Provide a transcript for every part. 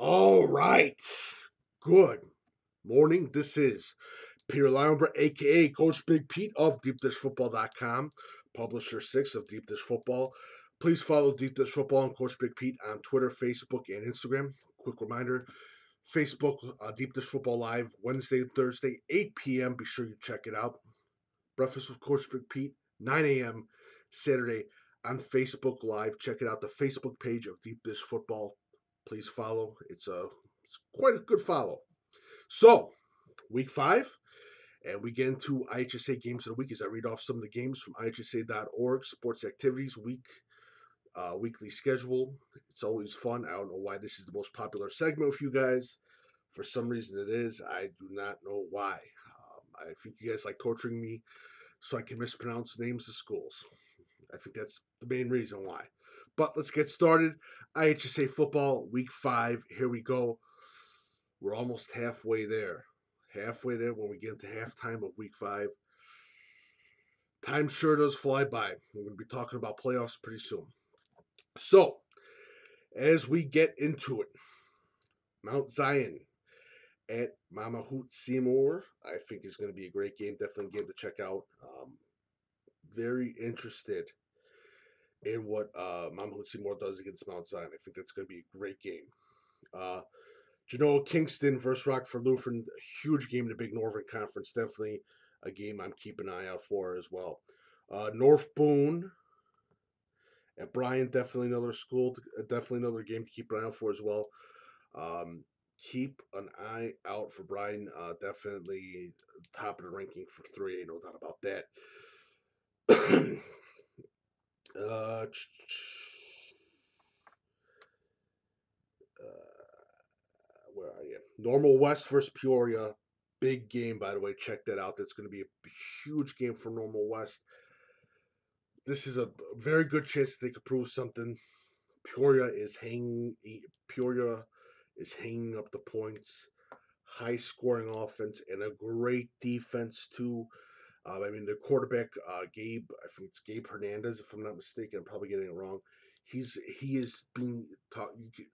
All right. Good morning. This is Peter Lionbert, aka Coach Big Pete of DeepDishFootball.com, publisher 6 of Deep Dish Football. Please follow Deep Dish Football and Coach Big Pete on Twitter, Facebook, and Instagram. Quick reminder, Facebook, Deep Dish Football Live, Wednesday and Thursday, 8 p.m. Be sure you check it out. Breakfast with Coach Big Pete, 9 a.m. Saturday on Facebook Live. Check it out, the Facebook page of Deep Dish Football. Please follow. It's quite a good follow. So, week 5, and we get into IHSA games of the week as I read off some of the games from IHSA.org, sports activities weekly schedule. It's always fun. I don't know why this is the most popular segment with you guys. For some reason it is. I do not know why. I think you guys like torturing me so I can mispronounce names of schools. I think that's the main reason why. But let's get started. IHSA football, week 5. Here we go. We're almost halfway there. Halfway there when we get into halftime of week 5. Time sure does fly by. We're going to be talking about playoffs pretty soon. So, as we get into it, Mount Zion at Mama Hoot Seymour, I think is going to be a great game. Definitely a game to check out. Very interested in what Mama Hoot Seymour does against Mount Zion. I think that's going to be a great game. Genoa Kingston versus Rockford Lutheran, a huge game in the Big Northern Conference. Definitely a game I'm keeping an eye out for as well. North Boone at Bryan, definitely another game to keep an eye out for as well. Keep an eye out for Bryan. Definitely top of the ranking for 3A, no doubt about that. Where are you? Normal West versus Peoria. Big game, by the way. Check that out. That's going to be a huge game for Normal West. This is a very good chance that they could prove something. Peoria is hanging up the points. High scoring offense and a great defense too. The quarterback Gabe, I think it's Gabe Hernandez, if I'm not mistaken. I'm probably getting it wrong. He is being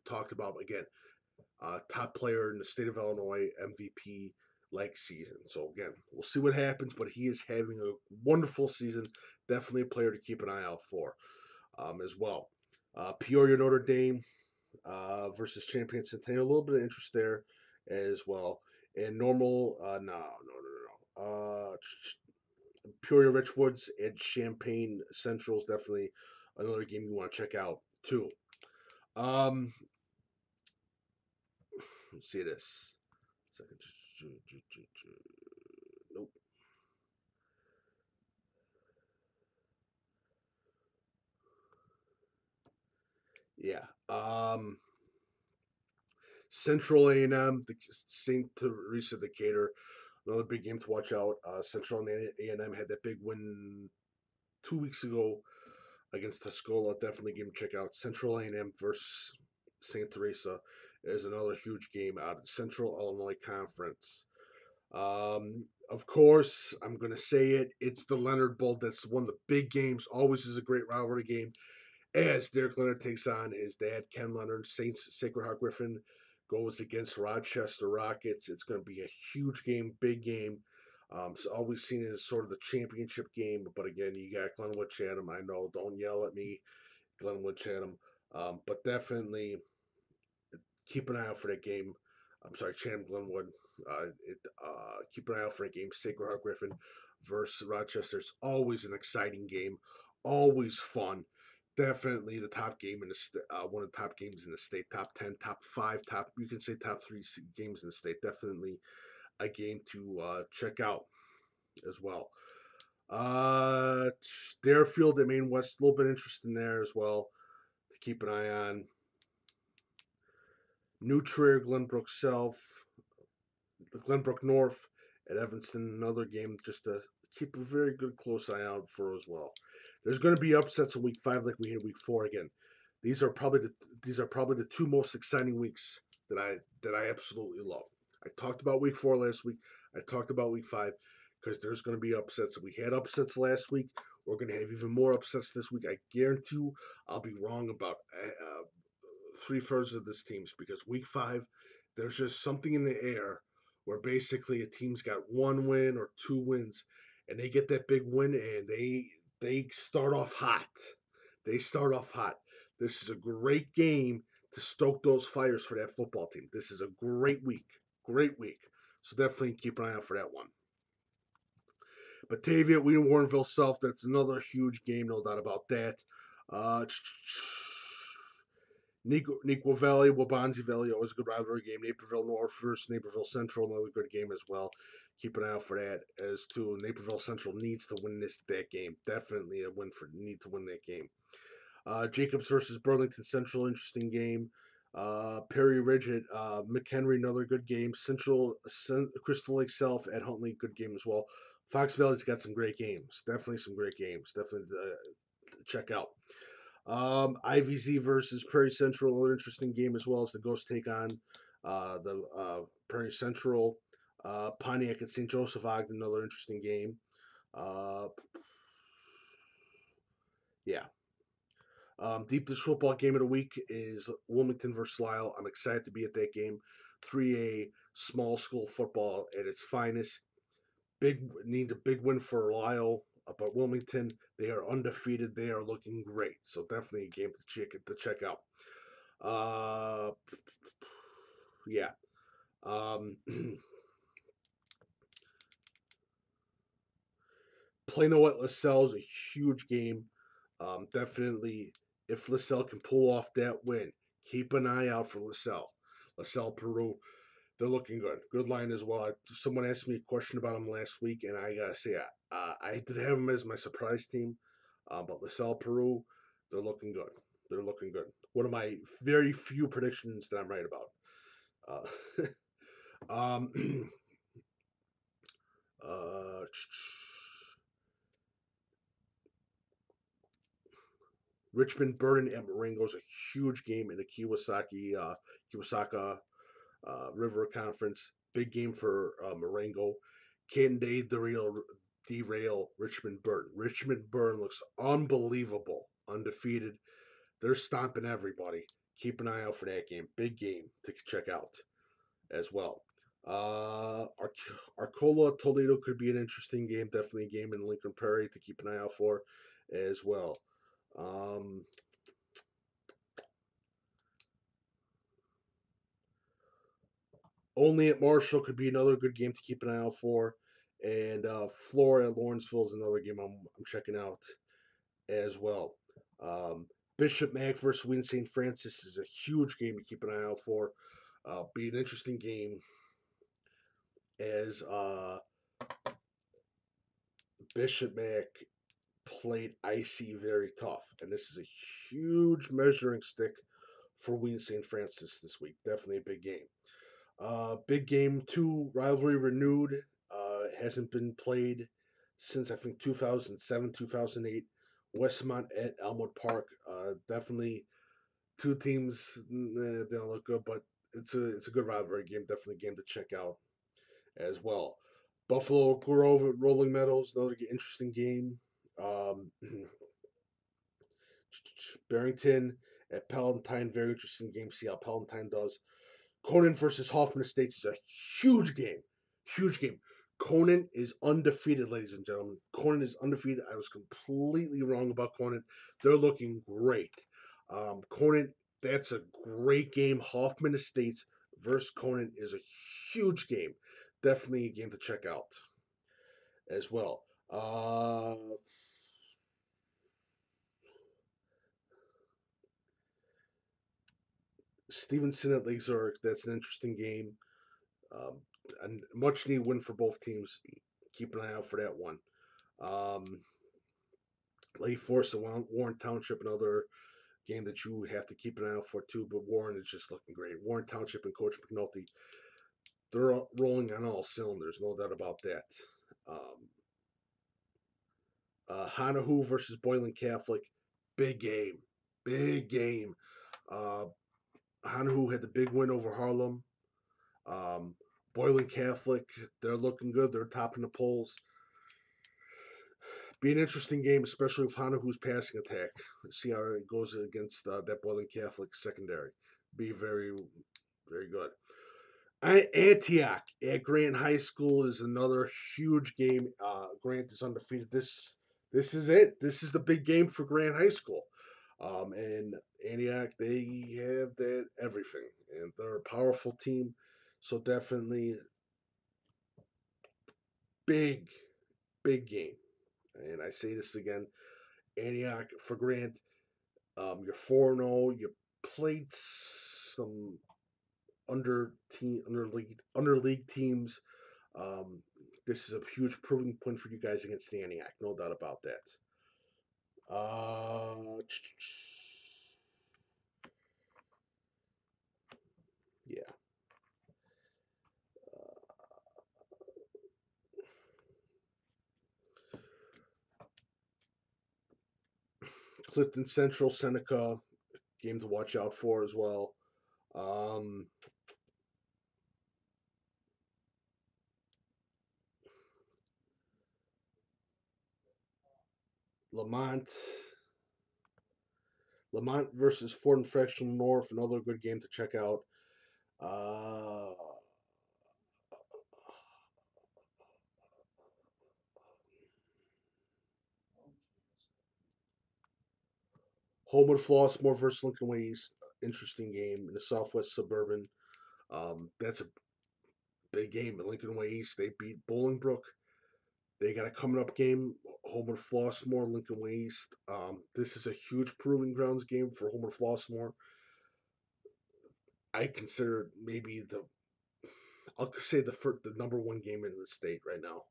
talked about again. Top player in the state of Illinois, MVP like season. So again, we'll see what happens, but he is having a wonderful season. Definitely a player to keep an eye out for as well. Peoria Notre Dame versus Champion Centennial. A little bit of interest there as well. And normal, Peoria Richwoods and Champaign Central is definitely another game you want to check out too. Let's see this. Second. Nope. Yeah. Central A&M, St. Teresa Decatur, another big game to watch out. Central A&M had that big win 2 weeks ago against Tuscola. Definitely a game to check out. Central A&M versus St. Teresa is another huge game out of the Central Illinois Conference. Of course, I'm going to say it. It's the Leonard Bowl. That's one of the big games. Always is a great rivalry game. As Derek Leonard takes on his dad, Ken Leonard, Sacred Heart Griffin goes against Rochester Rockets. It's going to be a huge game, big game. So always seen as sort of the championship game. But again, you got Glenwood Chatham. I know, don't yell at me, Glenwood Chatham. But definitely keep an eye out for that game. I'm sorry, Chatham Glenwood. Keep an eye out for that game. Sacred Heart Griffin versus Rochester. It's always an exciting game. Always fun. Definitely the top game in the one of the top games in the state. Top 10, top 5, you can say top 3 games in the state. Definitely a game to check out as well. Deerfield at Maine West, a little bit interesting there as well to keep an eye on. New Trier, Glenbrook South, Glenbrook North at Evanston, another game just to keep a very good close eye out for as well. There's going to be upsets in week 5 like we had week 4 again. These are probably the 2 most exciting weeks that I absolutely love. I talked about week 4 last week. I talked about week 5 because there's going to be upsets. We had upsets last week. We're going to have even more upsets this week. I guarantee you I'll be wrong about 3/3 of this teams because week 5, there's just something in the air where basically a team's got 1 win or 2 wins, and they get that big win and they start off hot. They start off hot. This is a great game to stoke those fires for that football team. This is a great week. Great week. So definitely keep an eye out for that one. Batavia, Wheaton, Warrenville South. That's another huge game, no doubt about that. Neuqua Valley, Wabansie Valley, always a good rivalry game. Naperville North versus Naperville Central, another good game as well. Keep an eye out for that as too. Naperville Central needs to win that game. Definitely a win for need to win that game. Jacobs versus Burlington Central, interesting game. Perry Ridge at McHenry, another good game. Crystal Lake South at Huntley, good game as well. Fox Valley's got some great games. Definitely some great games. Definitely check out. IVZ versus Prairie Central, another interesting game as well as the Ghosts take on the Prairie Central. Pontiac at St. Joseph Ogden, another interesting game. Yeah. Deep Dish football game of the week is Wilmington versus Lisle. I'm excited to be at that game. 3A small school football at its finest. Need a big win for Lisle, but Wilmington, they are undefeated. They are looking great. So definitely a game to check out. Yeah. Plano at Lisle is a huge game. Definitely, if Lisle can pull off that win, keep an eye out for Lisle. Lisle, Peru, they're looking good. Good line as well. Someone asked me a question about them last week, and I gotta say, I did have them as my surprise team, but Lisle, Peru, they're looking good. They're looking good. One of my very few predictions that I'm right about. Richmond Burden at Marengo is a huge game in the Kewasaka River Conference. Big game for Marengo. Can they derail Richmond Burden? Richmond Burden looks unbelievable, undefeated. They're stomping everybody. Keep an eye out for that game. Big game to check out as well. Arcola Toledo could be an interesting game. Definitely a game in Lincoln Prairie to keep an eye out for as well. Only at Marshall could be another good game to keep an eye out for. And Flora at Lawrenceville is another game I'm checking out as well. Bishop Mack versus Wheaton St. Francis is a huge game to keep an eye out for. Be an interesting game as Bishop Mack played icy very tough. And this is a huge measuring stick for Wheaton St. Francis this week. Definitely a big game. Big game 2 rivalry renewed. Hasn't been played since I think 2007, 2008. Westmont at Elmwood Park. Definitely two teams. They don't look good, but it's a good rivalry game. Definitely a game to check out as well. Buffalo Grove at Rolling Meadows, another interesting game. Barrington at Palatine, very interesting game. See how Palatine does. Conan versus Hoffman Estates is a huge game. Huge game. Conan is undefeated, ladies and gentlemen. Conan is undefeated. I was completely wrong about Conan. They're looking great. Conan, that's a great game. Hoffman Estates versus Conan is a huge game. Definitely a game to check out as well. Stevenson at Lake Zurich, that's an interesting game. A much needed win for both teams. Keep an eye out for that one. Lake Forest and Warren Township, another game that you have to keep an eye out for too. But Warren is just looking great. Warren Township and Coach McNulty, they're rolling on all cylinders, no doubt about that. Hanahu versus Boylan Catholic, big game, big game. Hanahu had the big win over Harlem. Boylan Catholic, they're looking good. They're topping the polls. Be an interesting game, especially with Hanahu's passing attack. See how it goes against that Boylan Catholic secondary. be very, very good. Antioch at Grant High School is another huge game. Grant is undefeated. This is it. This is the big game for Grant High School. And Antioch, they have that everything, and they're a powerful team. So definitely big, big game. And I say this again, Antioch for Grant. You're 4-0. You played some under league teams. Um, this is a huge proving point for you guys against the Antioch, no doubt about that. Yeah. Clifton Central, Seneca, game to watch out for as well. Um, Lamont versus Fort and Fractional North, another good game to check out. Homewood Flossmoor versus Lincoln Way East, interesting game in the Southwest Suburban. That's a big game at Lincoln Way East. They beat Bolingbrook. They got a coming up game, Homewood Flossmoor, Lincoln Way East. This is a huge proving grounds game for Homewood Flossmoor. I consider maybe I'll say the number one game in the state right now.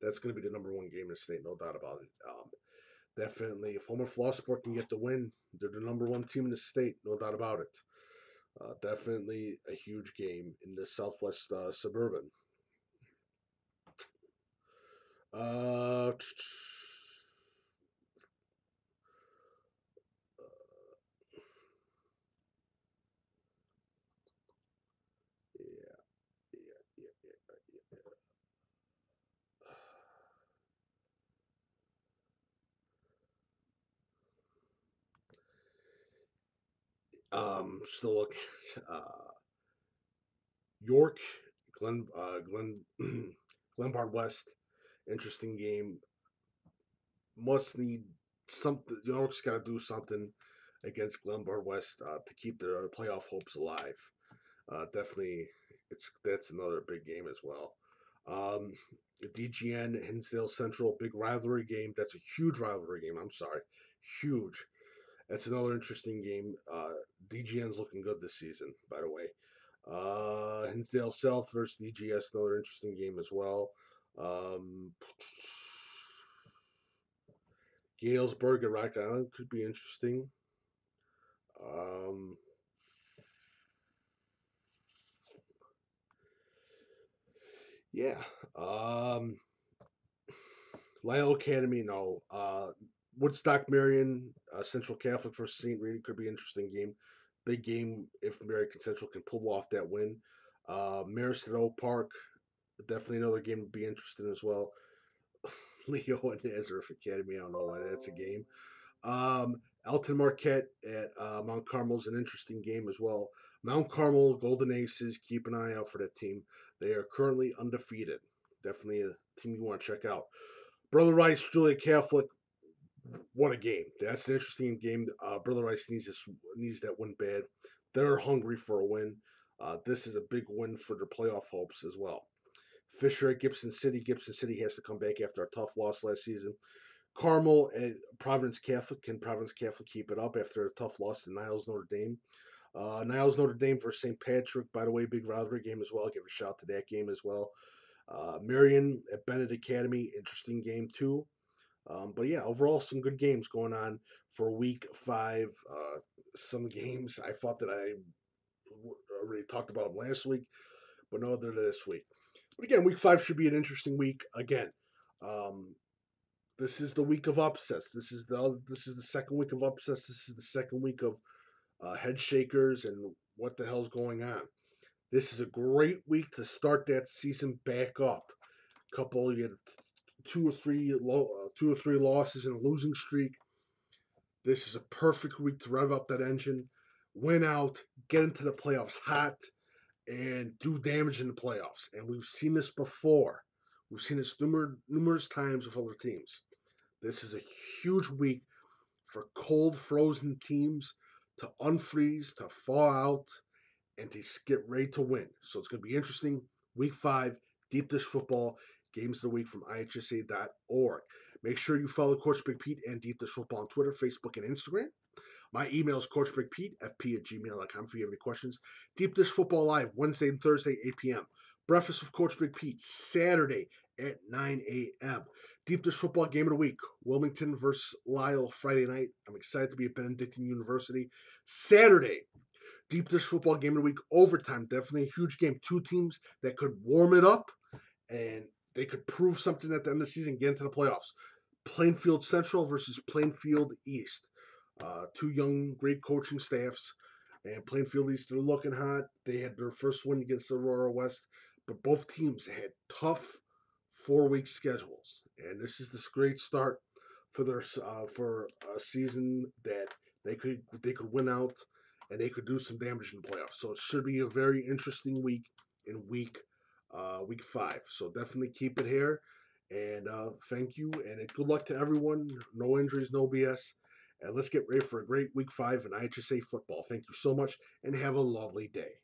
That's going to be the number one game in the state, no doubt about it. Definitely, if Homewood Flossmoor can get the win, they're the number one team in the state, no doubt about it. Definitely a huge game in the Southwest Suburban. Uh, yeah, still look. York, Glenbard West, interesting game. Must need something. York's got to do something against Glenbard West to keep their playoff hopes alive. Definitely, that's another big game as well. DGN Hinsdale Central, big rivalry game. That's a huge rivalry game. I'm sorry, huge. That's another interesting game. DGN's looking good this season, by the way. Hinsdale South versus DGS, another interesting game as well. Galesburg at Rock Island could be interesting. Um, yeah. Lisle Academy, no. Woodstock Marion, Central Catholic versus St. Rita could be an interesting game. Big game if Marion Central can pull off that win. Mariston Oak Park, definitely another game would be interesting as well. Leo and Nazareth Academy, I don't know why that's a game. Alton Marquette at Mount Carmel is an interesting game as well. Mount Carmel Golden Aces, keep an eye out for that team. They are currently undefeated. Definitely a team you want to check out. Brother Rice, Julia Catholic, what a game. That's an interesting game. Brother Rice needs that win bad. They're hungry for a win. This is a big win for their playoff hopes as well. Fisher at Gibson City. Gibson City has to come back after a tough loss last season. Carmel at Providence Catholic. Can Providence Catholic keep it up after a tough loss to Niles Notre Dame? Niles Notre Dame versus St. Patrick, by the way, big rivalry game as well. I'll give a shout to that game as well. Marion at Bennett Academy, interesting game too. But yeah, overall, some good games going on for week 5. Some games I thought that I already talked about them last week, but no, they're this week. But again, week 5 should be an interesting week. Again, this is the week of upsets. This is the second week of upsets. This is the second week of head shakers and what the hell's going on. This is a great week to start that season back up. You had two or three losses in a losing streak. This is a perfect week to rev up that engine. win out, get into the playoffs hot, and do damage in the playoffs. And we've seen this before. We've seen this numerous times with other teams. This is a huge week for cold, frozen teams to unfreeze, to thaw out, and to get ready to win. So it's going to be interesting. Week 5, Deep Dish Football, Games of the Week from IHSA.org. Make sure you follow Coach Big Pete and Deep Dish Football on Twitter, Facebook, and Instagram. My email is coachbigpete@gmail.com if you have any questions. Deep Dish Football Live, Wednesday and Thursday, 8 p.m. Breakfast with Coach Big Pete, Saturday at 9 a.m. Deep Dish Football Game of the Week, Wilmington versus Lisle, Friday night. I'm excited to be at Benedictine University. Saturday, Deep Dish Football Game of the Week, overtime. Definitely a huge game. 2 teams that could warm it up, and they could prove something at the end of the season, get into the playoffs. Plainfield Central versus Plainfield East. 2 young, great coaching staffs. And Plainfield East, they're looking hot. They had their first win against Aurora West. But both teams had tough 4-week schedules. And this is this great start for their for a season that they could win out and they could do some damage in the playoffs. So it should be a very interesting week in week 5. So definitely keep it here. And thank you. And good luck to everyone. No injuries, no BS. And let's get ready for a great week 5 in IHSA football. Thank you so much and have a lovely day.